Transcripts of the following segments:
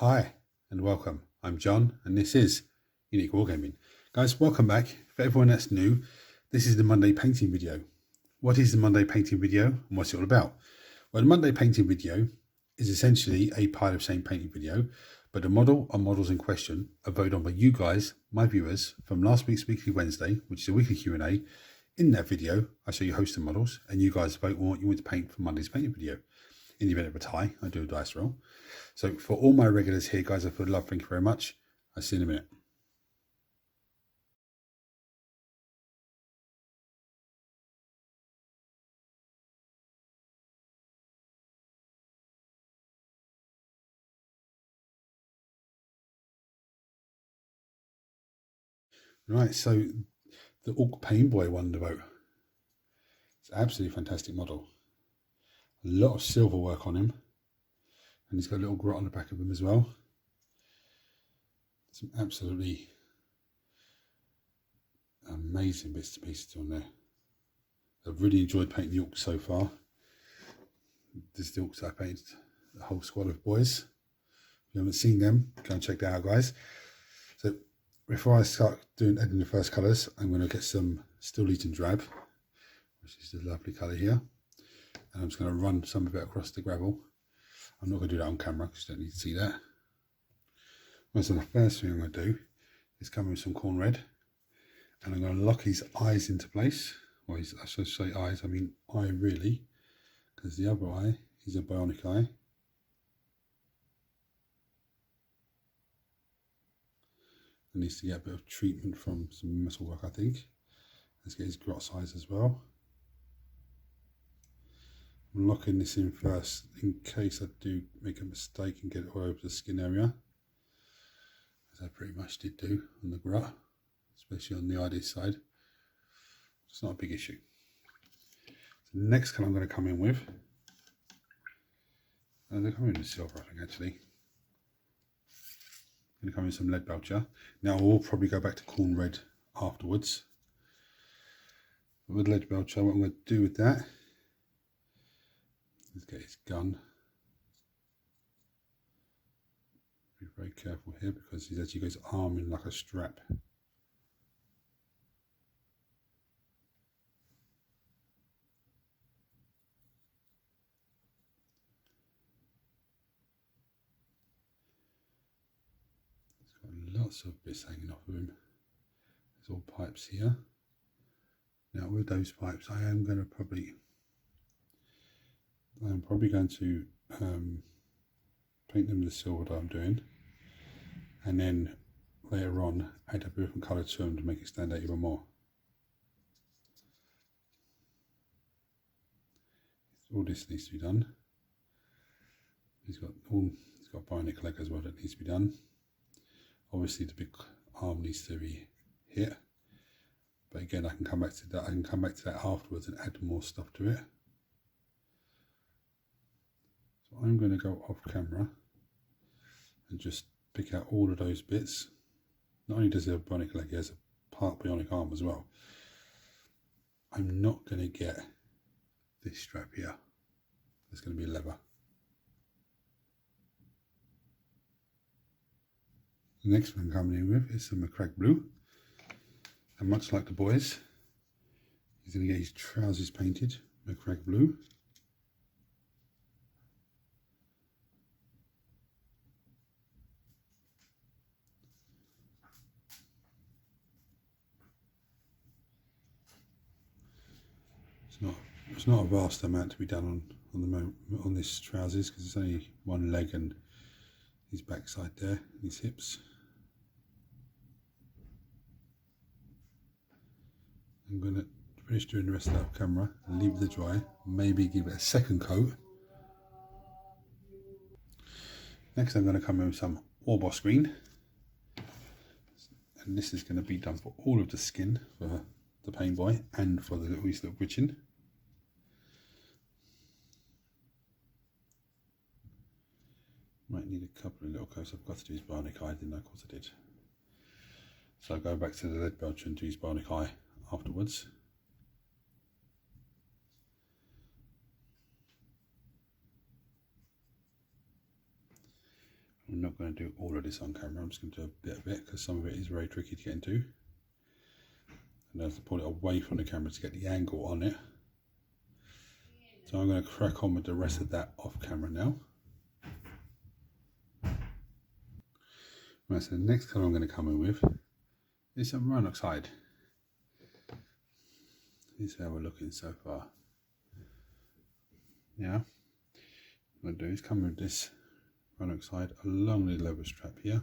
Hi and welcome. I'm John and this is Unique Wargaming. Guys, welcome back. For everyone that's new, this is the Monday painting video. What is the Monday painting video and what's it all about? Well, the Monday painting video is essentially a pile of shame painting video, but the model or models in question are voted on by you guys, my viewers, from last week's Weekly Wednesday, which is a weekly Q&A. In that video, I show you host of models and you guys vote on what you want to paint for Monday's painting video. In the event of a tie, I do a dice roll. So for all my regulars here, guys, I feel love. Thank you very much. I'll see you in a minute. Right, so the Orc Painboy won the vote. It's an absolutely fantastic model. A lot of silver work on him. And he's got a little grot on the back of him as well. Some absolutely amazing bits and pieces on there. I've really enjoyed painting the orcs so far. This is the orcs I painted, the whole squad of boys. If you haven't seen them, go and check that out, guys. So before I start adding the first colours, I'm going to get some Steel Legion Drab, which is the lovely colour here. And I'm just going to run some of it across the gravel. I'm not going to do that on camera because you don't need to see that. So the first thing I'm going to do is come in with some corn red. And I'm going to lock his eyes into place. Well, I should say eyes, I mean eye really. Because the other eye is a bionic eye. It needs to get a bit of treatment from some metal work, I think. Let's get his grot size as well. I'm locking this in first in case I do make a mistake and get it all over the skin area, as I pretty much did do on the grot, especially on the ID side. It's not a big issue. So the next colour I'm going to come in with, they're coming in with silver, I think, actually. I'm going to come in with some lead belcher. Now we'll probably go back to corn red afterwards. But with lead belcher, what I'm going to do with that, let's get his gun. Be very careful here because he's actually got his arm in like a strap. He's got lots of bits hanging off of him. There's all pipes here. Now with those pipes, I am probably going to paint them the silver that I'm doing, and then later on add a different colour to them to make it stand out even more. All this needs to be done. He's got bionic leg as well that needs to be done. Obviously the big arm needs to be hit, but again I can come back to that. I can come back to that afterwards and add more stuff to it. So I'm going to go off camera and just pick out all of those bits. Not only does he have a bionic leg, he has a part bionic arm as well. I'm not going to get this strap here. It's going to be leather. The next one I'm coming in with is some McCrag blue. And much like the boys, he's going to get his trousers painted McCrag blue. It's not a vast amount to be done on this trousers because it's only one leg and his backside there, and his hips. I'm going to finish doing the rest of that off camera and leave it to dry, maybe give it a second coat. Next I'm going to come in with some Orboss green, and this is going to be done for all of the skin for the Painboy and for the little witching. Might need a couple of little coats. I've got to do his bionic eye, didn't I? Of course I did. So I'll go back to the lead belcher and do his bionic eye afterwards. I'm not going to do all of this on camera, I'm just going to do a bit of it because some of it is very tricky to get into. And I have to pull it away from the camera to get the angle on it. So I'm going to crack on with the rest of that off camera now. Right, so the next colour I'm going to come in with is some run oxide. This is how we're looking so far. Yeah, what I'm going to do is come with this run oxide along the leather strap here.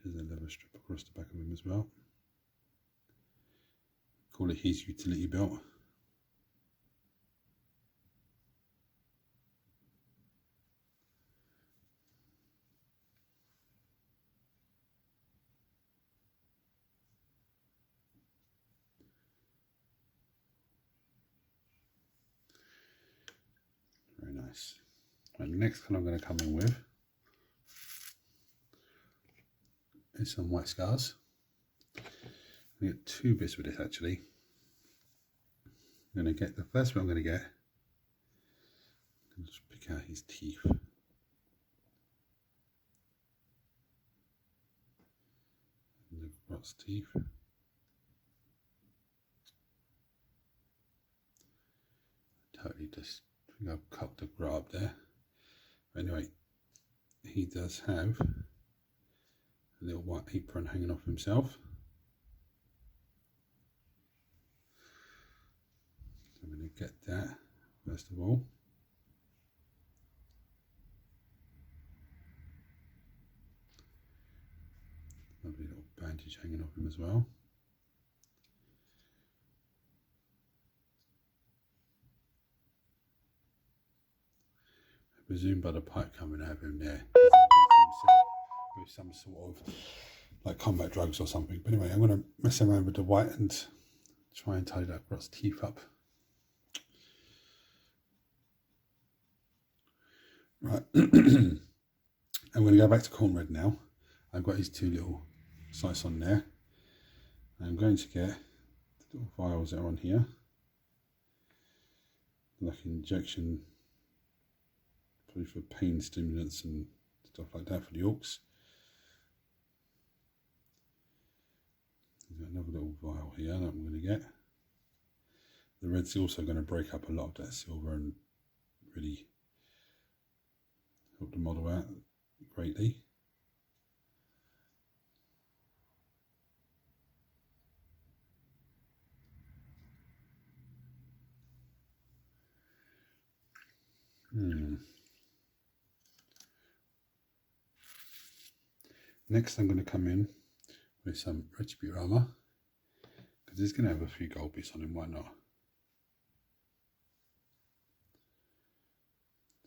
There's a leather strip across the back of him as well. Call it his utility belt. Very nice. Right, the next colour I'm going to come in with is some white scars. I get two bits with this actually. I'm going to get the first one I'm going to get. I'm going to just pick out his teeth. And the rot's teeth. Totally just, I think I've cut the grab there. Anyway, he does have a little white apron hanging off himself. So I'm going to get that first of all. Lovely little bandage hanging off him as well. I presume by the pipe coming out of him there, with some sort of like combat drugs or something. But anyway, I'm going to mess around with the white and try and tidy that rot's teeth up. Right, I'm going to go back to corn red now. I've got his two little sights on there. I'm going to get the little vials that are on here, like injection, probably for pain stimulants and stuff like that for the orcs. There's another little vial here that I'm going to get. The red's also going to break up a lot of that silver and really help the model out greatly. Next I'm going to come in with some retribute armor, because he's going to have a few gold bits on him, why not?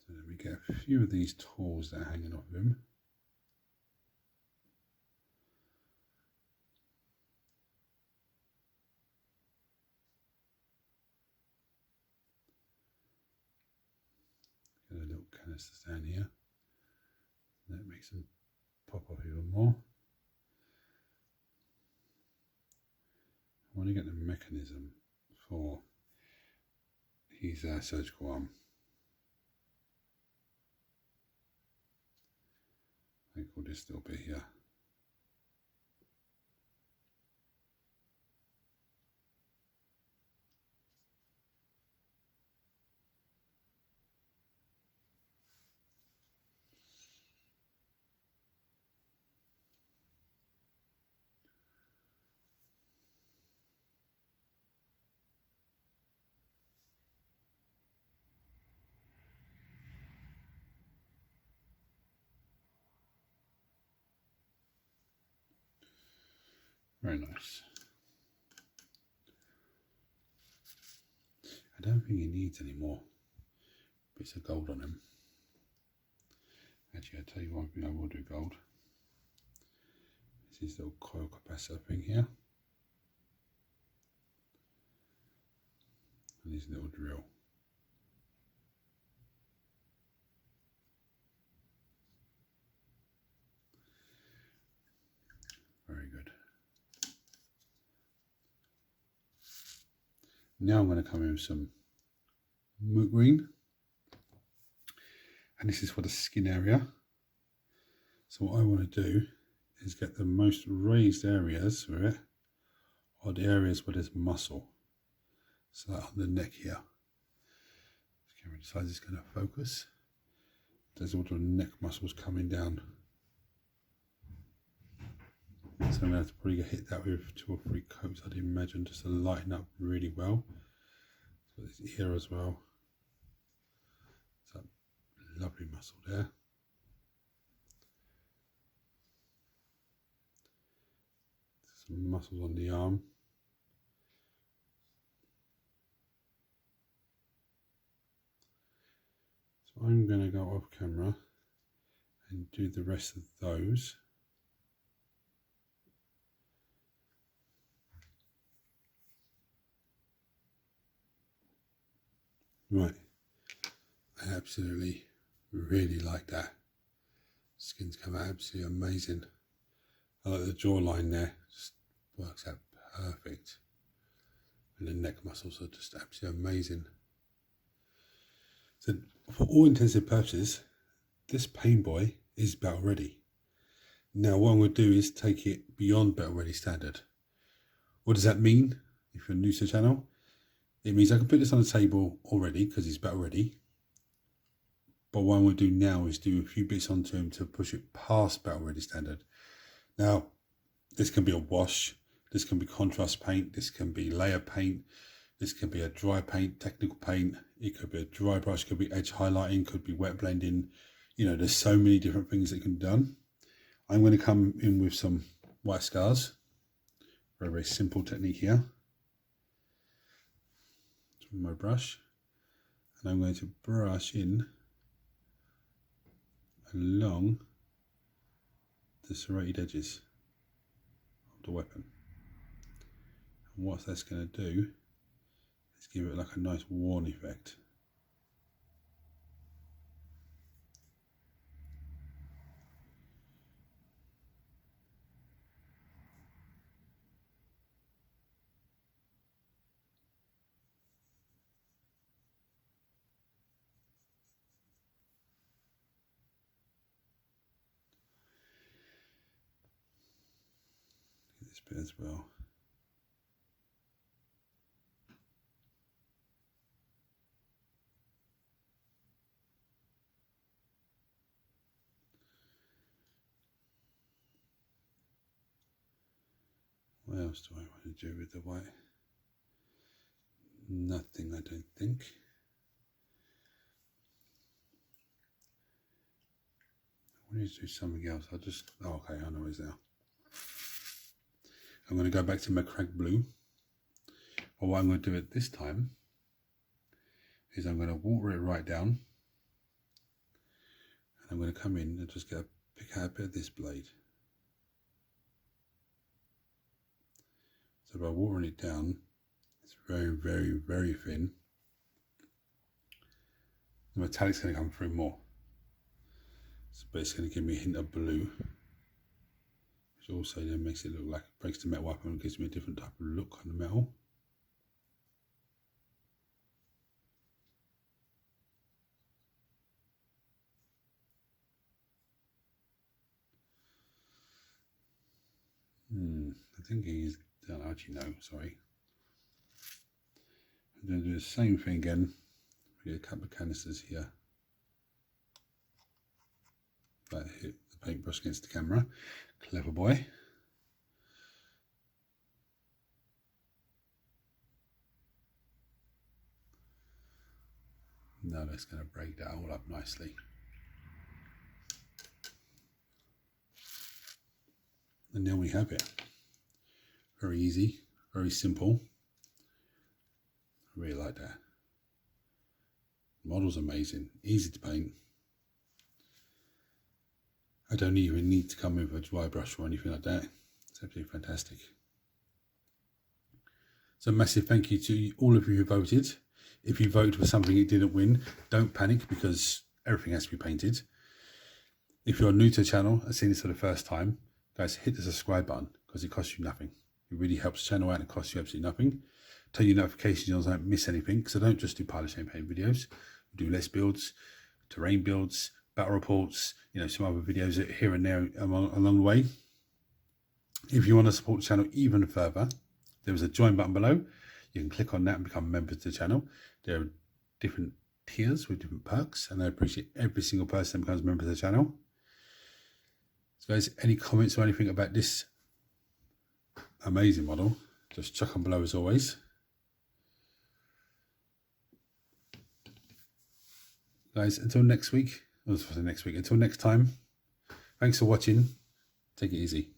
So then we get a few of these tools that are hanging off of him. Get a little canister down here. That makes them pop off even more. I want to get the mechanism for his surgical arm. I call this little bit here. Very nice. I don't think he needs any more bits of gold on him. Actually, I'll tell you one thing I will do gold. This is little coil capacitor thing here. And this little drill. Now I'm going to come in with some moot green, and this is for the skin area. So what I want to do is get the most raised areas with it, or the areas where there's muscle. So on the neck here. The camera decides it's going to focus. There's all the neck muscles coming down. So I'm going to have to probably hit that with 2 or 3 coats, I'd imagine, just to lighten up really well. So this ear as well. So lovely muscle there. Some muscles on the arm. So I'm going to go off camera and do the rest of those. Right, I absolutely really like that. Skin's come out absolutely amazing. I like the jawline there, just works out perfect. And the neck muscles are just absolutely amazing. So for all intents and purposes, this Painboy is battle ready. Now what I'm going to do is take it beyond battle ready standard. What does that mean? If you're new to the channel, it means I can put this on the table already because it's battle ready. But what I'm going to do now is do a few bits onto him to push it past battle ready standard. Now, this can be a wash, this can be contrast paint, this can be layer paint, this can be a dry paint, technical paint, it could be a dry brush, could be edge highlighting, could be wet blending. You know, there's so many different things that can be done. I'm going to come in with some white scars. Very, very simple technique here. My brush, and I'm going to brush in along the serrated edges of the weapon. And what that's going to do is give it like a nice worn effect. This bit as well. What else do I want to do with the white? Nothing, I don't think. I want to do something else. I'll just, oh, okay, I know what it is now. I'm going to go back to my cracked blue. But what I'm going to do at this time is I'm going to water it right down. And I'm going to come in and just pick out a bit of this blade. So by watering it down, it's very, very, very thin. The metallic's going to come through more. But it's going to give me a hint of blue. Which also then makes it look like it breaks the metal up and gives me a different type of look on the metal. I think he's done, actually no, sorry. I'm going to do the same thing again. We get a couple of canisters here. That hit the paintbrush against the camera. Clever boy. Now that's going to break that all up nicely. And there we have it. Very easy, very simple. I really like that. The model's amazing, easy to paint. I don't even need to come with a dry brush or anything like that. It's absolutely fantastic. So massive thank you to all of you who voted. If you voted for something it didn't win, don't panic because everything has to be painted. If you're new to the channel and seeing this for the first time, guys, hit the subscribe button because it costs you nothing. It really helps the channel out and it costs you absolutely nothing. turn your notifications on so I don't miss anything, because I don't just do pile of shame paint videos. We do list builds, terrain builds, battle reports, you know, some other videos here and there along the way. If you want to support the channel even further, there is a join button below. You can click on that and become a member of the channel. There are different tiers with different perks, and I appreciate every single person that becomes a member of the channel. So guys, any comments or anything about this amazing model, just chuck them below as always. Guys, until next week, until next time, thanks for watching. Take it easy.